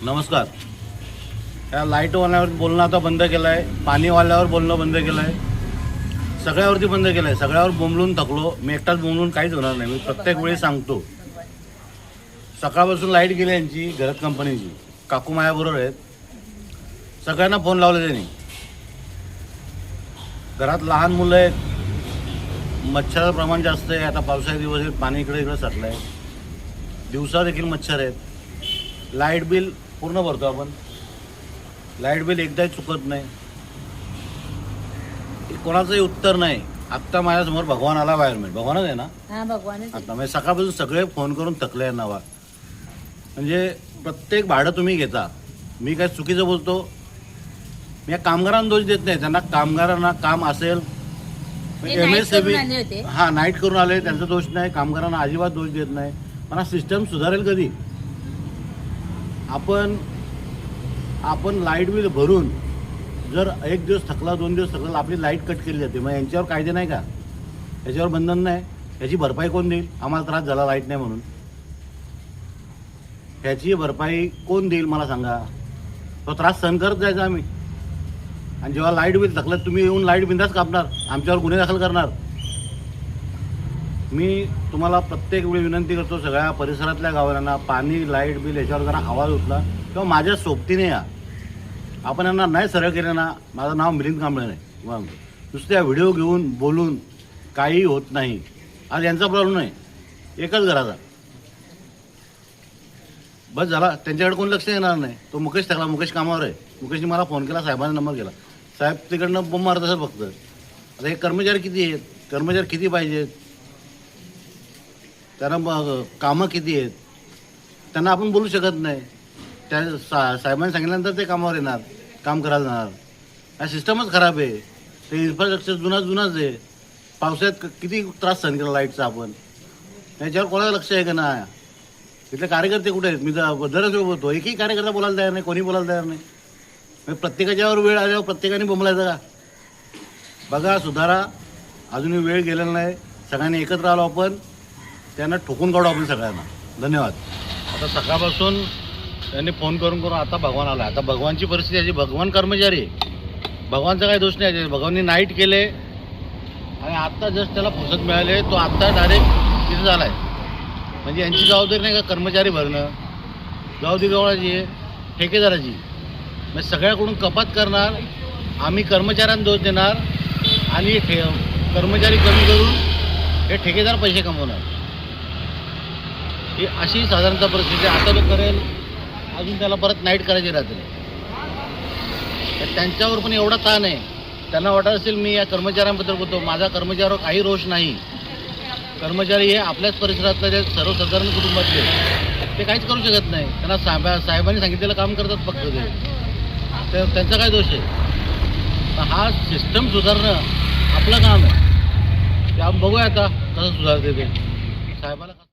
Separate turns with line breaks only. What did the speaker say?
नमस्कार. या लाईटवाल्यावर बोलणं आता बंद केलं आहे, पाणीवाल्यावर बोलणं बंद केलं आहे, सगळ्यावरती बंद केलं आहे. सगळ्यावर बोंबलून थकलो. मी एकटाच बोंबलून काहीच होणार नाही. मी प्रत्येक वेळी सांगतो. सकाळपासून लाईट गेली यांची, घरात कंपनीची. काकू माझ्याबरोबर आहेत. सगळ्यांना फोन लावले त्यांनी. घरात लहान मुलं आहेत, मच्छराचं प्रमाण जास्त आहे. आता पावसाळी दिवस आहेत, पाणी इकडे साठलं आहे. दिवसा देखील मच्छर आहेत. लाईट बिल पूर्ण भरतो आपण. लाईट बिल एकदाही चुकत नाही. कोणाचंही उत्तर नाही. आत्ता माझ्यासमोर भगवान आला, वायरमॅन भगवानच आहे ना.
हां, भगवानच.
आता म्हणजे सकाळपासून सगळे फोन करून थकले आहे नावा. म्हणजे प्रत्येक भाडं तुम्ही घेता. मी काय चुकीचं बोलतो? मी या कामगारांना दोष देत नाही. त्यांना कामगारांना काम असेल, MSCB हां नाईट करून आले, त्यांचा दोष नाही. कामगारांना अजिबात दोष देत नाही. पण हा सिस्टम सुधारेल कधी? आपण लाईट बिल भरून जर एक दिवस थकला, 2 दिवस थकला, आपली लाईट कट केली जाते. मग यांच्यावर कायदे नाही का? याच्यावर बंधन नाही? याची भरपाई कोण देईल? आम्हाला त्रास झाला लाईट नाही म्हणून, ह्याची भरपाई कोण देईल मला सांगा? तो त्रास सहन करत जायचा आम्ही. आणि जेव्हा लाईट बिल थकलं, तुम्ही येऊन लाईट बिंदाच कापणार, आमच्यावर गुन्हे दाखल करणार. मी तुम्हाला प्रत्येक वेळी विनंती करतो, सगळ्या परिसरातल्या गावांना पाणी लाईट बिल याच्यावर जरा आवाज उठला किंवा माझ्या सोबतीने या. आपण यांना नाही सरळ केलं ना, माझं नाव मिलिंद कांबळे नाही. नुसत्या व्हिडिओ घेऊन बोलून काही होत नाही. आज यांचा प्रॉब्लेम नाही, एकच घराचा. बस झाला. त्यांच्याकडे कोण लक्ष देणार नाही. तो मुकेश टाकला. मुकेश कामावर आहे. मुकेशने मला फोन केला, साहेबांना नंबर केला. साहेब तिकडनं बोंब मारत असेल फक्त. आता हे कर्मचारी किती आहेत? कर्मचारी किती पाहिजेत? त्यांना कामं किती आहेत? त्यांना आपण बोलू शकत नाही. त्या साहेबांनी सांगितल्यानंतर ते कामावर येणार, काम करायला जाणार. हा सिस्टमच खराब आहे. ते इन्फ्रास्ट्रक्चर जुनाच आहे. पावसाळ्यात किती त्रास सहन केला लाईटचा आपण. याच्यावर कोणाला लक्ष आहे का ना? इथले कार्यकर्ते कुठे आहेत? मी तर दरच वेळ बोलतो. एकही कार्यकर्ता बोलायला तयार नाही, कोणी बोलायला तयार नाही. प्रत्येकाच्यावर वेळ आल्यावर प्रत्येकाने बोंबलायचं का? बघा, सुधारा. अजूनही वेळ गेलेला नाही. सगळ्यांनी एकत्र आलो आपण, त्यांना ठोकून काढू आपण सगळ्यांना. धन्यवाद. आता सकाळपासून त्यांनी फोन करून आता भगवान आला. आता भगवानची परिस्थिती याची. भगवान कर्मचारी आहे. भगवानचा काही दोष नाही. भगवाननी नाईट केले आणि आत्ता जस्ट त्याला फुरसत मिळाले, तो आत्ता डायरेक्ट तिथे झाला आहे. म्हणजे यांची जबाबदारी नाही का कर्मचारी भरणं? जबाबदारी कोणाची आहे? ठेकेदाराची. म्हणजे सगळ्याकडून कपात करणार, आम्ही कर्मचाऱ्यांना दोष देणार आणि कर्मचारी कमी करून हे ठेकेदार पैसे कमवणार. ही अशी साधारणतः परिस्थिती. आता तो करेल, अजून त्याला परत नाईट करायची राहते. त्यांच्यावर पण एवढा ताण आहे. त्यांना वाटत असेल मी या कर्मचाऱ्यांबद्दल बोलतो. माझा कर्मचाऱ्यावर काही रोष नाही. कर्मचारी हे आपल्याच परिसरातले जे सर्वसाधारण कुटुंबातले, ते काहीच करू शकत नाही. त्यांना साहेबांनी सांगितलेलं काम करतात फक्त ते. त्यांचा काय दोष आहे? हा सिस्टम सुधारणं आपलं काम आहे. ते आपण बघूया आता कसं सुधारते ते. साहेबाला